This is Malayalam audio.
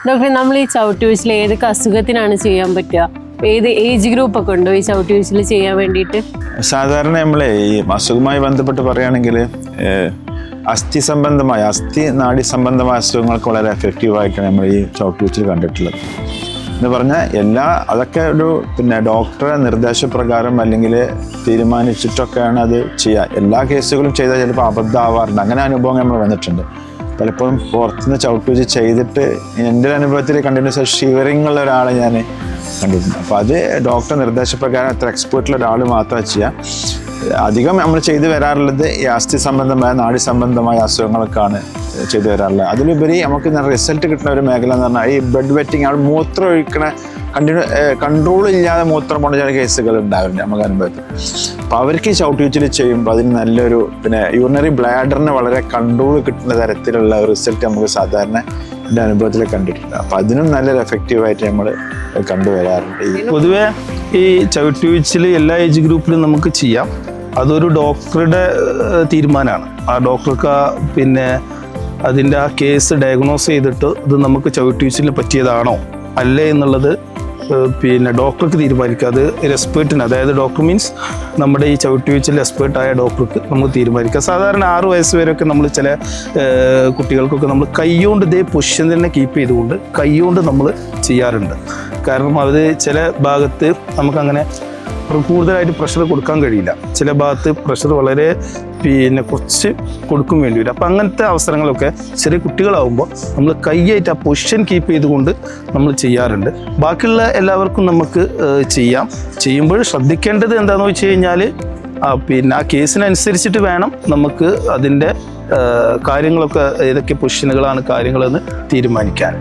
ഡോക്ടർ, നമ്മൾ ഈ ചവിട്ടുവീഴ്ചയിൽ ഏതൊക്കെ അസുഖത്തിനാണ് ചെയ്യാൻ പറ്റുക? ഏത് ഏജ് ഗ്രൂപ്പ് ഒക്കെ ഉണ്ടോ ഈ ചവിട്ടുവീഴ്ചയിൽ ചെയ്യാൻ വേണ്ടിയിട്ട്? സാധാരണ നമ്മളെ ഈ അസുഖവുമായി ബന്ധപ്പെട്ട് പറയുകയാണെങ്കിൽ അസ്ഥി നാഡി സംബന്ധമായ അസുഖങ്ങൾക്ക് വളരെ എഫക്റ്റീവായിട്ടാണ് നമ്മൾ ഈ ചവിട്ടുവീഴ്ചയിൽ കണ്ടിട്ടുള്ളത്. എന്ന് പറഞ്ഞാൽ അതൊക്കെ ഒരു ഡോക്ടറെ നിർദ്ദേശപ്രകാരം അല്ലെങ്കിൽ തീരുമാനിച്ചിട്ടൊക്കെയാണ് അത് ചെയ്യുക. എല്ലാ കേസുകളും ചെയ്താൽ ചിലപ്പോൾ അബദ്ധമാവാറുണ്ട്. അങ്ങനെ അനുഭവം നമ്മൾ വന്നിട്ടുണ്ട്. പലപ്പോഴും പുറത്തുനിന്ന് ചവിട്ടുവീഴ്ച ചെയ്തിട്ട് എൻ്റെ അനുഭവത്തിൽ കണ്ടിന്യൂസ് ഷിവറിങ് ഉള്ള ഒരാളെ ഞാൻ കണ്ടിട്ടുണ്ട്. അപ്പോൾ അത് ഡോക്ടർ നിർദ്ദേശപ്രകാരം അത്ര എക്സ്പേർട്ടുള്ള ഒരാൾ മാത്രമേ ചെയ്യാം. അധികം നമ്മൾ ചെയ്തു വരാറുള്ളത് ഈ അസ്ഥി സംബന്ധമായ നാഡി സംബന്ധമായ അസുഖങ്ങൾക്കാണ് ചെയ്തു വരാറുള്ളത്. അതിലുപരി നമുക്ക് റിസൾട്ട് കിട്ടുന്ന ഒരു മേഖല എന്ന് പറഞ്ഞാൽ ഈ ബ്ലഡ് വെറ്റിങ്, അവിടെ മൂത്രം ഒഴിക്കണ കൺട്രോൾ ഇല്ലാതെ മൂത്രം കൊണ്ട് ചില കേസുകൾ ഉണ്ടാവില്ല നമുക്ക് അനുഭവത്തിൽ. അപ്പോൾ അവർക്ക് ഈ ചവിട്ടുവീഴ്ചയിൽ ചെയ്യുമ്പോൾ അതിന് നല്ലൊരു യൂറിനറി ബ്ലാഡറിന് വളരെ കൺട്രോൾ കിട്ടുന്ന തരത്തിലുള്ള റിസൾട്ട് നമുക്ക് സാധാരണ എൻ്റെ അനുഭവത്തിൽ കണ്ടിട്ടുണ്ട്. അപ്പോൾ അതിനും നല്ലൊരു എഫക്റ്റീവായിട്ട് നമ്മൾ കണ്ടുവരാറുണ്ട്. പൊതുവെ ഈ ചവിട്ടുവീഴ്ചയിൽ എല്ലാ ഏജ് ഗ്രൂപ്പിലും നമുക്ക് ചെയ്യാം. അതൊരു ഡോക്ടറുടെ തീരുമാനമാണ്. ആ ഡോക്ടർക്ക് അതിൻ്റെ ആ കേസ് ഡയഗ്നോസ് ചെയ്തിട്ട് ഇത് നമുക്ക് ചവിട്ടുവീഴ്ചയിൽ പറ്റിയതാണോ അല്ലേ എന്നുള്ളത് ഡോക്ടർക്ക് തീരുമാനിക്കുക. അത് എക്സ്പേർട്ടിന്, അതായത് ഡോക്ടർ മീൻസ് നമ്മുടെ ഈ ചവിട്ടുവീഴ്ചയിൽ എക്സ്പേർട്ടായ ഡോക്ടർക്ക് നമുക്ക് തീരുമാനിക്കാം. സാധാരണ 6 വയസ്സ് വരെയൊക്കെ നമ്മൾ ചില കുട്ടികൾക്കൊക്കെ നമ്മൾ കൈകൊണ്ട് ഇതേ പൊസിഷൻ തന്നെ കീപ്പ് ചെയ്തുകൊണ്ട് കൈകൊണ്ട് നമ്മൾ ചെയ്യാറുണ്ട്. കാരണം അത് ചില ഭാഗത്ത് നമുക്കങ്ങനെ കൂടുതലായിട്ട് പ്രഷർ കൊടുക്കാൻ കഴിയില്ല. ചില ഭാഗത്ത് പ്രഷർ വളരെ കുറച്ച് കൊടുക്കും വേണ്ടി വരും. അപ്പം അങ്ങനത്തെ അവസരങ്ങളൊക്കെ ചെറിയ കുട്ടികളാവുമ്പോൾ നമ്മൾ കൈയായിട്ട് ആ പൊസിഷൻ കീപ്പ് ചെയ്തുകൊണ്ട് നമ്മൾ ചെയ്യാറുണ്ട്. ബാക്കിയുള്ള എല്ലാവർക്കും നമുക്ക് ചെയ്യാം. ചെയ്യുമ്പോൾ ശ്രദ്ധിക്കേണ്ടത് എന്താണെന്ന് വെച്ച് കഴിഞ്ഞാൽ ആ കേസിനനുസരിച്ചിട്ട് വേണം നമുക്ക് അതിൻ്റെ കാര്യങ്ങളൊക്കെ ഏതൊക്കെ പൊസിഷനുകളാണ് കാര്യങ്ങളെന്ന് തീരുമാനിക്കാൻ.